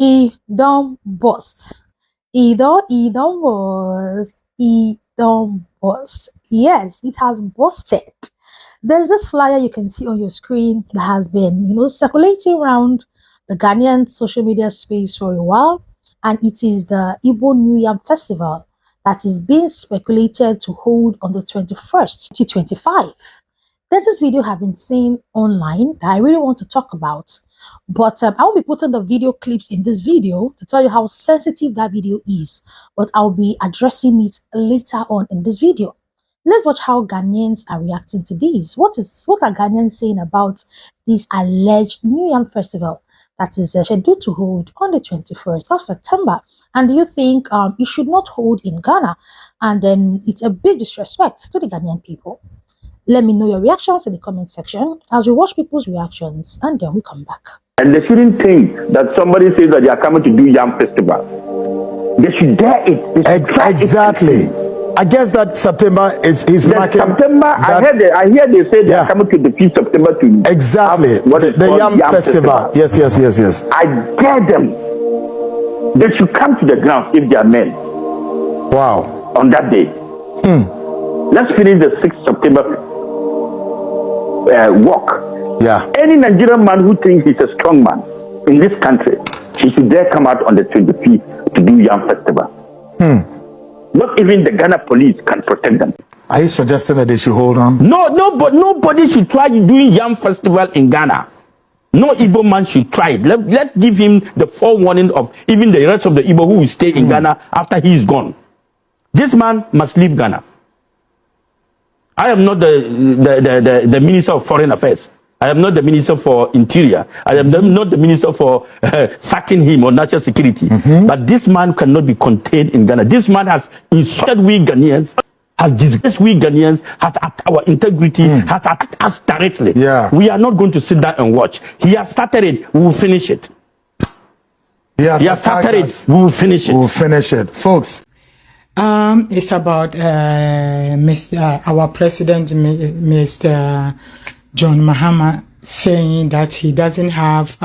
E don't bust. E don't bust. E don't bust. Yes, it has busted. There's this flyer you can see on your screen that has been, circulating around the Ghanaian social media space for a while, and it is the Igbo New Yam Festival that is being speculated to hold on the 21st, 2025. There's this video I've been seeing online that I really want to talk about, but I won't be putting the video clips in this video to tell you how sensitive that video is, but I'll be addressing it later on in this video. Let's watch how Ghanaians are reacting to this. What are Ghanaians saying about this alleged New Yam Festival that is scheduled to hold on the 21st of September? And do you think it should not hold in Ghana? And then it's a big disrespect to the Ghanaian people. Let me know your reactions in the comment section as we watch people's reactions, and then we come back. And they shouldn't think that somebody says that they are coming to do Yam Festival. They should dare it. Exactly. I guess that September is marking. September, I hear they say they are coming to the 5th September to exactly the Yam Festival. Yes. I dare them. They should come to the ground if they are men. Wow. On that day. Let's finish the 6th September walk. Yeah. Any Nigerian man who thinks he's a strong man in this country, he should dare come out on the 25th to do Yam Festival. Not even the Ghana police can protect them. Are you suggesting that they should hold on? No, but nobody should try doing Yam Festival in Ghana. No Igbo man should try it. Let's give him the forewarning of even the rest of the Igbo who will stay in Ghana after he is gone. This man must leave Ghana. I am not the Minister of Foreign Affairs. I am not the Minister for Interior. I am not the Minister for sacking him or national security. But this man cannot be contained in Ghana. This man has insulted we Ghanaians, has disgraced we Ghanaians, has attacked our integrity, has attacked us directly. Yeah. We are not going to sit down and watch. He has started it. We will finish it. He has started it. We will finish it. We will finish it. Folks. It's about our president, Mr. John Mahama, saying that he doesn't have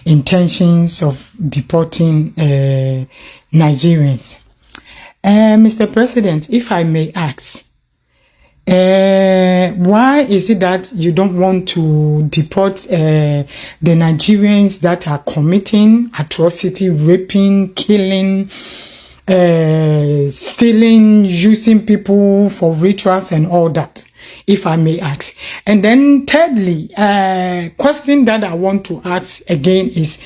intentions of deporting Nigerians. Mr. President, if I may ask, why is it that you don't want to deport the Nigerians that are committing atrocity, raping, killing, stealing, using people for rituals and all that, if I may ask? And then thirdly, question that I want to ask again is,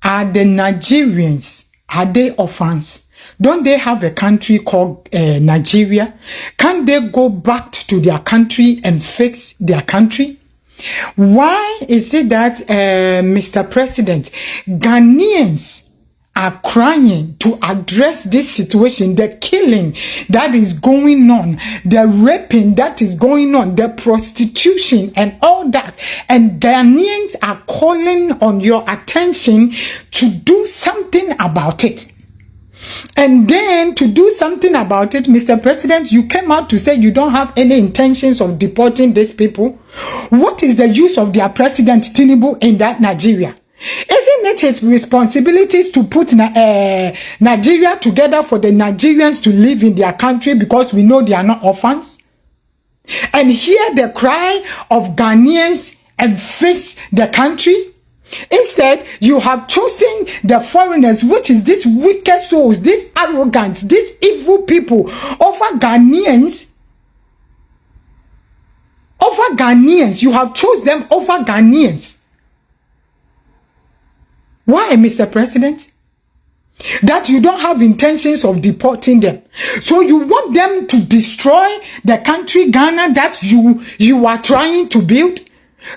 are the Nigerians, are they orphans? Don't they have a country called Nigeria? Can't they go back to their country and fix their country? Why is it that, Mr. President, Ghanaians are crying to address this situation, the killing that is going on, the raping that is going on, the prostitution and all that, and Ghanaians are calling on your attention to do something about it? And then to do something about it, Mr. President, you came out to say you don't have any intentions of deporting these people. What is the use of their president Tinubu in that Nigeria? Isn't it his responsibilities to put Nigeria together for the Nigerians to live in their country, because we know they are not orphans? And hear the cry of Ghanaians and fix the country? Instead, you have chosen the foreigners, which is these wicked souls, these arrogant, these evil people, over Ghanaians. Over Ghanaians. You have chosen them over Ghanaians. Why, Mr. President? That you don't have intentions of deporting them. So you want them to destroy the country Ghana that you are trying to build?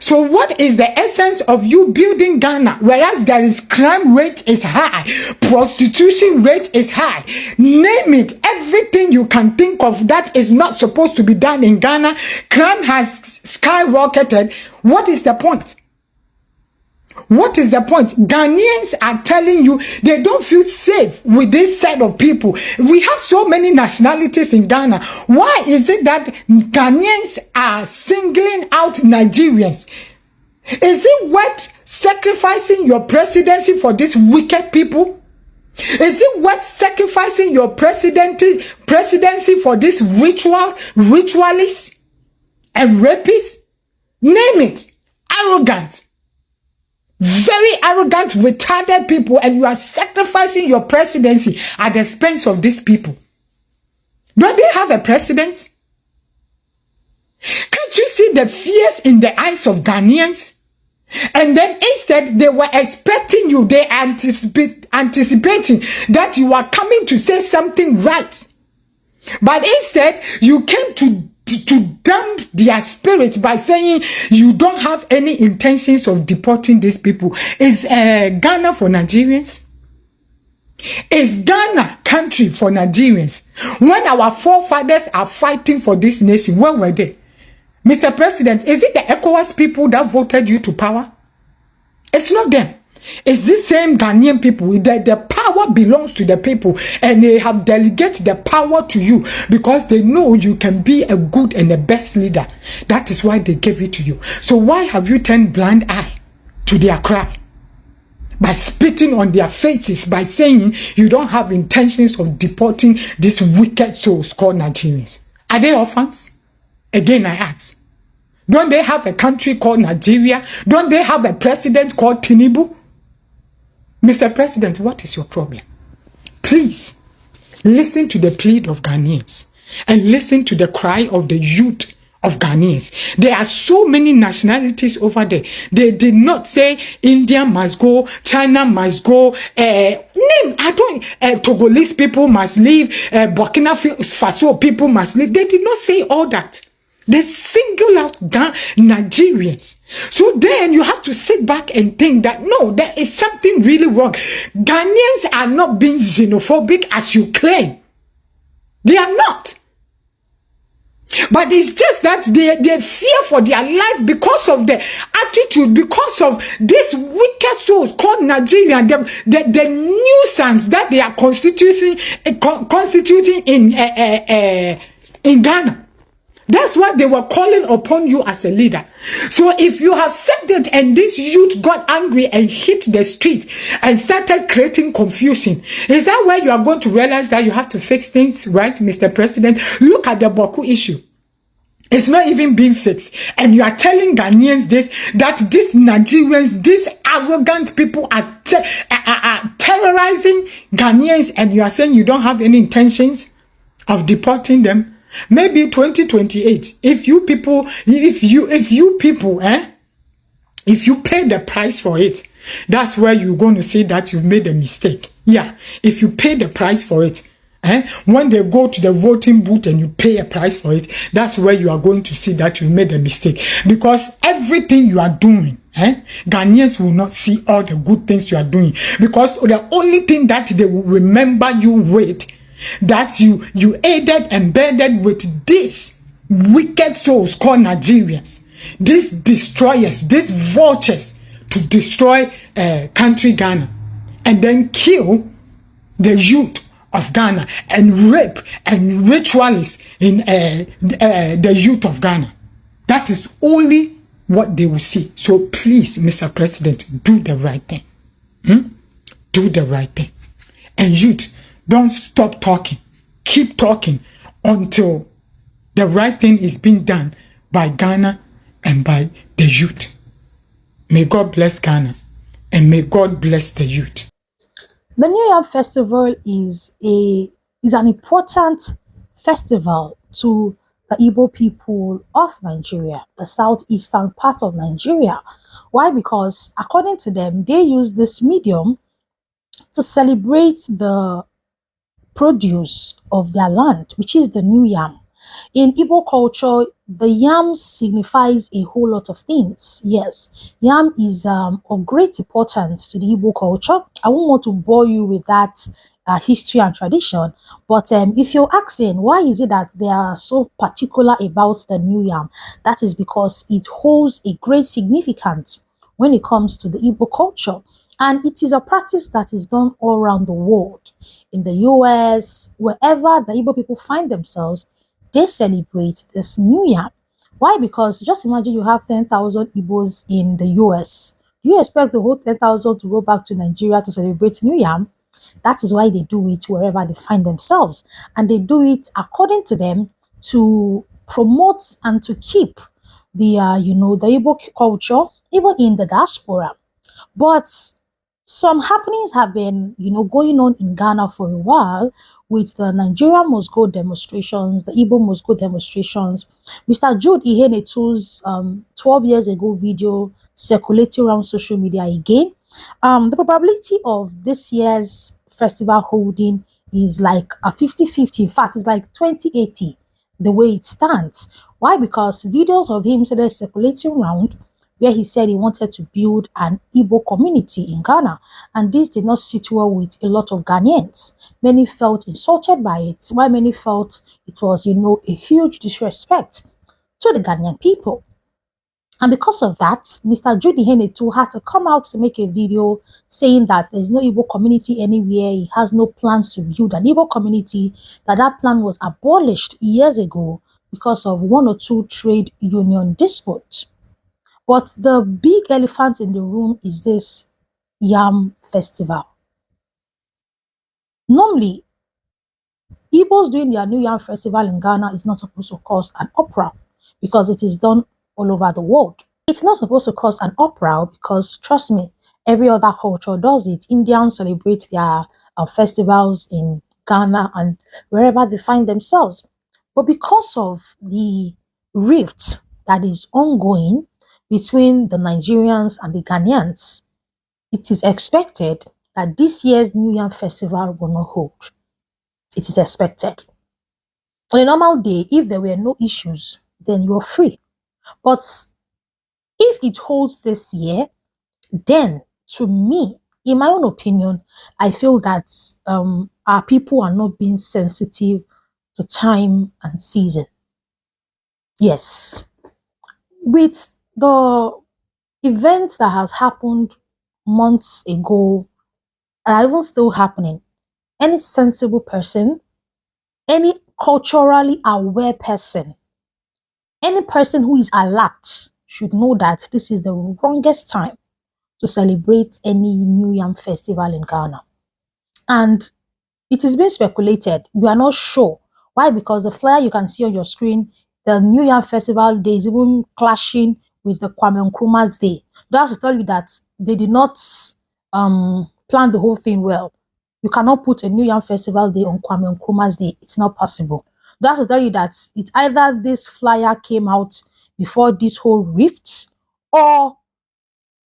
So what is the essence of you building Ghana, whereas there is crime rate is high, prostitution rate is high, name it, everything you can think of that is not supposed to be done in Ghana, crime has skyrocketed. What is the point? What is the point? Ghanaians are telling you they don't feel safe with this set of people. We have so many nationalities in Ghana. Why is it that Ghanaians are singling out Nigerians? Is it worth sacrificing your presidency for these wicked people? Is it worth sacrificing your presidency for these ritualists and rapists? Name it. Arrogant. Very arrogant, retarded people, and you are sacrificing your presidency at the expense of these people. Don't they have a president? Can't you see the fears in the eyes of Ghanaians? And then instead, they were expecting you, they anticipating that you are coming to say something right. But instead, you came to damp their spirits by saying you don't have any intentions of deporting these people. Is Ghana for Nigerians? Is Ghana country for Nigerians? When our forefathers are fighting for this nation, where were they? Mr. President, is it the ECOWAS people that voted you to power? It's not them. It's the same Ghanaian people. The power belongs to the people, and they have delegated the power to you because they know you can be a good and the best leader. That is why they gave it to you. So why have you turned blind eye to their cry? By spitting on their faces, by saying you don't have intentions of deporting these wicked souls called Nigerians. Are they orphans? Again, I ask. Don't they have a country called Nigeria? Don't they have a president called Tinubu? Mr. President, what is your problem? Please, listen to the plea of Ghanaians and listen to the cry of the youth of Ghanaians. There are so many nationalities over there. They did not say India must go, China must go, Togolese people must leave, Burkina Faso people must leave. They did not say all that. They single out Nigerians. So then you have to sit back and think that, no, there is something really wrong. Ghanaians are not being xenophobic as you claim. They are not. But it's just that they fear for their life because of the attitude, because of this wicked souls called Nigeria, the nuisance that they are constituting in Ghana. That's what they were calling upon you as a leader. So if you have said that and this youth got angry and hit the street and started creating confusion, is that where you are going to realize that you have to fix things, right, Mr. President? Look at the Boku issue. It's not even being fixed. And you are telling Ghanaians that these Nigerians, these arrogant people are terrorizing Ghanaians, and you are saying you don't have any intentions of deporting them. Maybe 2028, if you pay the price for it, that's where you're going to see that you've made a mistake. Yeah, if you pay the price for it, when they go to the voting booth and you pay a price for it, that's where you are going to see that you made a mistake. Because everything you are doing, Ghanaians will not see all the good things you are doing. Because the only thing that they will remember you with, that you aided and bedded with these wicked souls called Nigerians, these destroyers, these vultures, to destroy country Ghana and then kill the youth of Ghana and rape and ritualists in the youth of Ghana. That is only what they will see. So please, Mr. President, do the right thing. Do the right thing. And youth, don't stop talking. Keep talking until the right thing is being done by Ghana and by the youth. May God bless Ghana and may God bless the youth. The New Yam Festival is an important festival to the Igbo people of Nigeria, the southeastern part of Nigeria. Why? Because according to them, they use this medium to celebrate the produce of their land, which is the new yam. In Igbo culture, the yam signifies a whole lot of things. Yes, yam is of great importance to the Igbo culture. I won't want to bore you with that history and tradition, but if you're asking why is it that they are so particular about the new yam, that is because it holds a great significance when it comes to the Igbo culture. And it is a practice that is done all around the world. In the US, wherever the Igbo people find themselves, they celebrate this new yam. Why? Because just imagine you have 10,000 Igbos in the US. Do you expect the whole 10,000 to go back to Nigeria to celebrate New Yam? That is why they do it wherever they find themselves. And they do it, according to them, to promote and to keep the, the Igbo culture, even in the diaspora. But some happenings have been, going on in Ghana for a while with the Nigerian must go demonstrations, the Igbo must go demonstrations. Mr. Jude Ihenetu's 12 years ago video circulating around social media again. The probability of this year's festival holding is like a 50-50. In fact, it's like 20-80 the way it stands. Why? Because videos of him started circulating around where he said he wanted to build an Igbo community in Ghana. And this did not sit well with a lot of Ghanaians. Many felt insulted by it, while many felt it was, a huge disrespect to the Ghanaian people. And because of that, Mr. Judy Henetu had to come out to make a video saying that there's no Igbo community anywhere. He has no plans to build an Igbo community, that plan was abolished years ago because of one or two trade union disputes. But the big elephant in the room is this Yam Festival. Normally, Igbos doing their New Yam Festival in Ghana is not supposed to cause an uproar because it is done all over the world. It's not supposed to cause an uproar because, trust me, every other culture does it. Indians celebrate their festivals in Ghana and wherever they find themselves. But because of the rift that is ongoing between the Nigerians and the Ghanaians, it is expected that this year's New Yam Festival will not hold. It is expected. On a normal day, if there were no issues, then you're free. But if it holds this year, then to me, in my own opinion, I feel that our people are not being sensitive to time and season. Yes. With the events that has happened months ago are even still happening, any sensible person, any culturally aware person, any person who is alert should know that this is the wrongest time to celebrate any New Yam festival in Ghana. And it is being speculated. We are not sure. Why? Because the flyer you can see on your screen, the New Year Festival Day is even clashing with the Kwame Nkrumah's Day. That's to tell you that they did not plan the whole thing well. You cannot put a New Year Festival Day on Kwame Nkrumah's Day. It's not possible. That's to tell you that it's either this flyer came out before this whole rift, or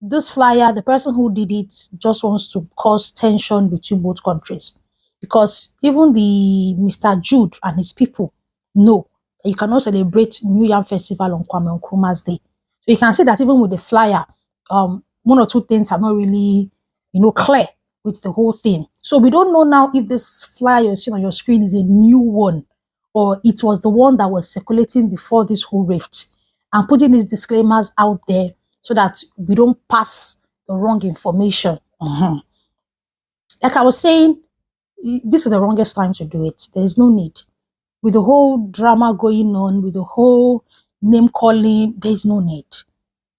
this flyer, the person who did it just wants to cause tension between both countries. Because even the Mr. Jude and his people know that you cannot celebrate New Yam Festival on Kwame Nkrumah's Day. So you can see that even with the flyer, one or two things are not really, clear with the whole thing. So we don't know now if this flyer you're seeing on your screen is a new one, or it was the one that was circulating before this whole rift. I'm putting these disclaimers out there so that we don't pass the wrong information. Like I was saying, this is the wrongest time to do it. There is no need. With the whole drama going on, with the whole name calling, there is no need.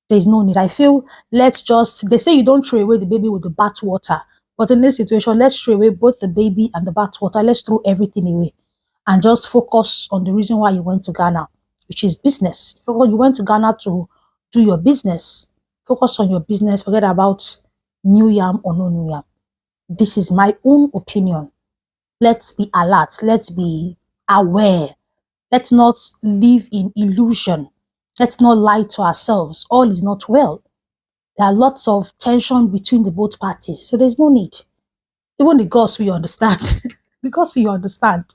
There is no need. I feel they say you don't throw away the baby with the bath water. But in this situation, let's throw away both the baby and the bath water. Let's throw everything away and just focus on the reason why you went to Ghana, which is business. You went to Ghana to do your business. Focus on your business. Forget about New Yam or no New Yam. This is my own opinion. Let's be alert. Let's be aware. Let's not live in illusion. Let's not lie to ourselves. All is not well. There are lots of tension between the both parties. So there's no need. Even the gods will understand. The gods will understand.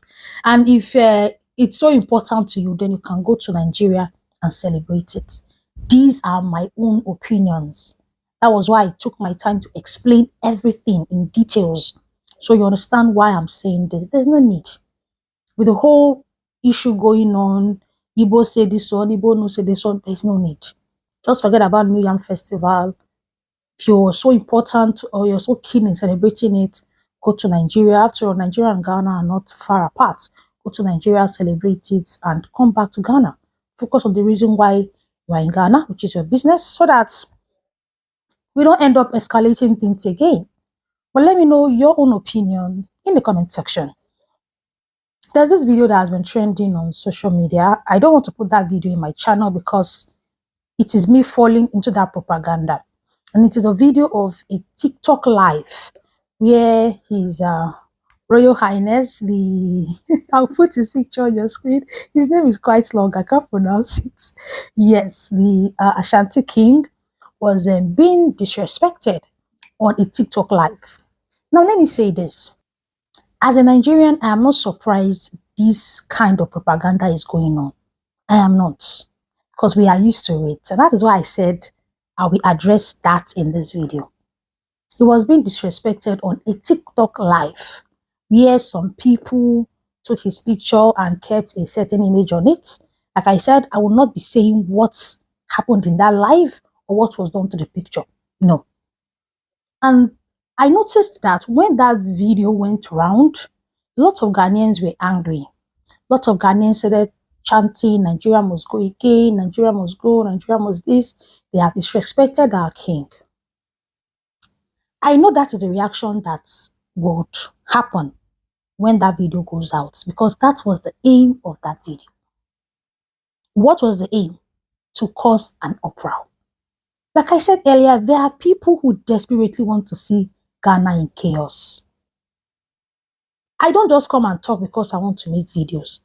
And if it's so important to you, then you can go to Nigeria and celebrate it. These are my own opinions. That was why I took my time to explain everything in details. So you understand why I'm saying this. There's no need. With the whole issue going on, Igbo say this one, Igbo no say this one, there's no need. Just forget about New Yam Festival. If you're so important or you're so keen in celebrating it, go to Nigeria. After all, Nigeria and Ghana are not far apart. Go to Nigeria, celebrate it, and come back to Ghana focus on the reason why you are in Ghana, which is your business, so that we don't end up escalating things again. But let me know your own opinion in the comment section. There's this video that has been trending on social media. I don't want to put that video in my channel because it is me falling into that propaganda. And it is a video of a TikTok live where his Royal Highness, I'll put his picture on your screen. His name is quite long, I can't pronounce it. Yes, the Ashanti King was being disrespected on a TikTok live. Now, let me say this. As a Nigerian, I am not surprised this kind of propaganda is going on. I am not, because we are used to it. And that is why I said I will address that in this video. He was being disrespected on a TikTok live where some people took his picture and kept a certain image on it. Like I said, I will not be saying what happened in that live or what was done to the picture. No. And I noticed that when that video went around, lots of Ghanaians were angry. Lots of Ghanaians started chanting, Nigeria must go again, Nigeria must go, Nigeria must this. They have disrespected our king. I know that is the reaction that would happen when that video goes out, because that was the aim of that video. What was the aim? To cause an uproar. Like I said earlier, there are people who desperately want to see Ghana in chaos. I don't just come and talk because I want to make videos.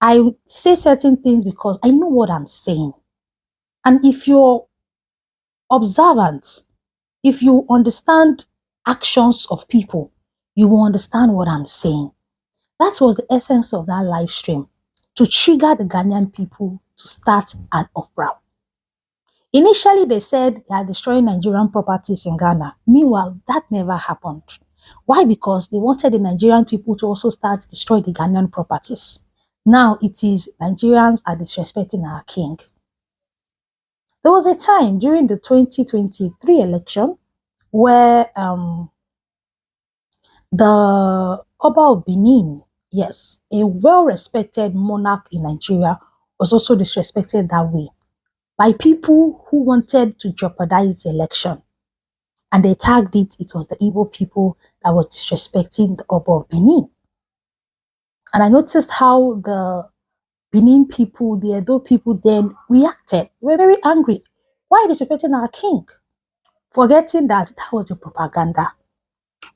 I say certain things because I know what I'm saying. And if you're observant, if you understand actions of people, you will understand what I'm saying. That was the essence of that live stream, to trigger the Ghanaian people to start an uproar. Initially, they said they are destroying Nigerian properties in Ghana. Meanwhile, that never happened. Why? Because they wanted the Nigerian people to also start destroying the Ghanaian properties. Now it is Nigerians are disrespecting our king. There was a time during the 2023 election where the Oba of Benin, yes, a well-respected monarch in Nigeria, was also disrespected that way by people who wanted to jeopardize the election. And they tagged it was the Igbo people that was disrespecting the Oba of Benin. And I noticed how the Benin people, the Edo people then reacted. They were very angry. Why are they disrespecting our king? Forgetting that that was the propaganda.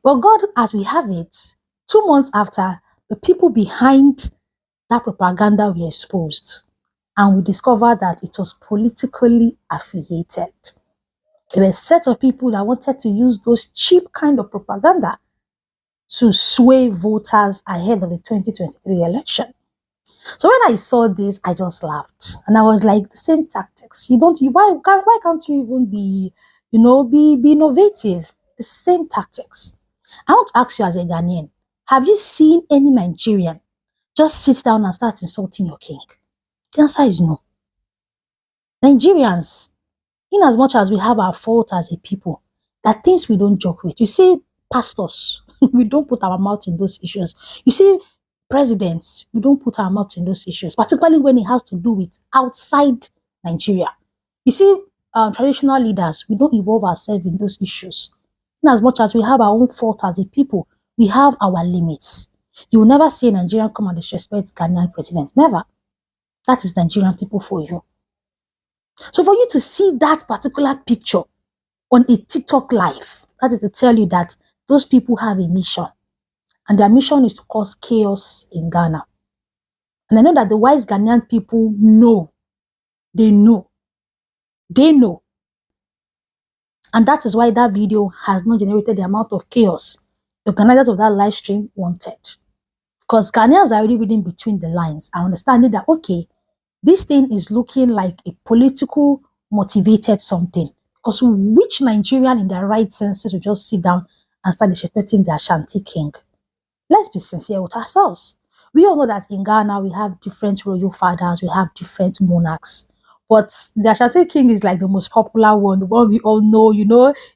But God, as we have it, 2 months after, the people behind that propaganda were exposed. And we discovered that it was politically affiliated. There were a set of people that wanted to use those cheap kind of propaganda to sway voters ahead of the 2023 election. So when I saw this, I just laughed. And I was like, the same tactics. Why can't you even be, be innovative? The same tactics. I want to ask you as a Ghanaian, have you seen any Nigerian just sit down and start insulting your king? The answer is no. Nigerians, in as much as we have our fault as a people, there are things we don't joke with. You see, pastors, we don't put our mouth in those issues. You see, presidents, we don't put our mouth in those issues, particularly when it has to do with outside Nigeria. You see, traditional leaders, we don't involve ourselves in those issues. In as much as we have our own fault as a people, we have our limits. You will never see a Nigerian come and disrespect Ghanaian president. Never. That is Nigerian people for you. So for you to see that particular picture on a TikTok live, that is to tell you that those people have a mission. And their mission is to cause chaos in Ghana. And I know that the wise Ghanaian people know. They know. They know. And that is why that video has not generated the amount of chaos the organizers of that live stream wanted. Because Ghanaians are already reading between the lines and understanding that, okay, this thing is looking like a political motivated something. Because which Nigerian in their right senses will just sit down and start disrespecting the Ashanti king? Let's be sincere with ourselves. We all know that in Ghana, we have different royal fathers, we have different monarchs. But the Ashanti king is like the most popular one, the one we all know,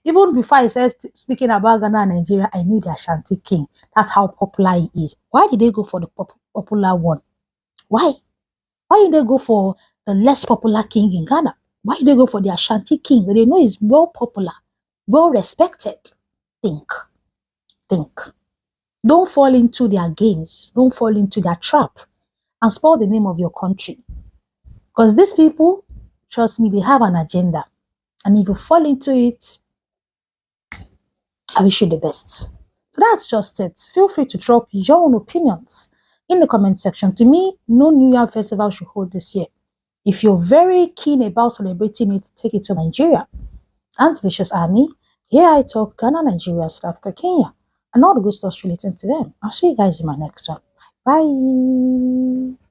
Even before I said speaking about Ghana and Nigeria, I knew the Ashanti king. That's how popular he is. Why did they go for the popular one? Why? Why did they go for the less popular king in Ghana? Why do they go for the Ashanti king that they know is well popular, well respected? Think. Think. Don't fall into their games. Don't fall into their trap and spoil the name of your country. Because these people, trust me, they have an agenda. And if you fall into it, I wish you the best. So that's just it. Feel free to drop your own opinions in the comment section. To me, no New Year festival should hold this year. If you're very keen about celebrating it, take it to Nigeria. I'm Delicious Army. Here I talk Ghana, Nigeria, South Africa, Kenya, and all the good stuff relating to them. I'll see you guys in my next one. Bye.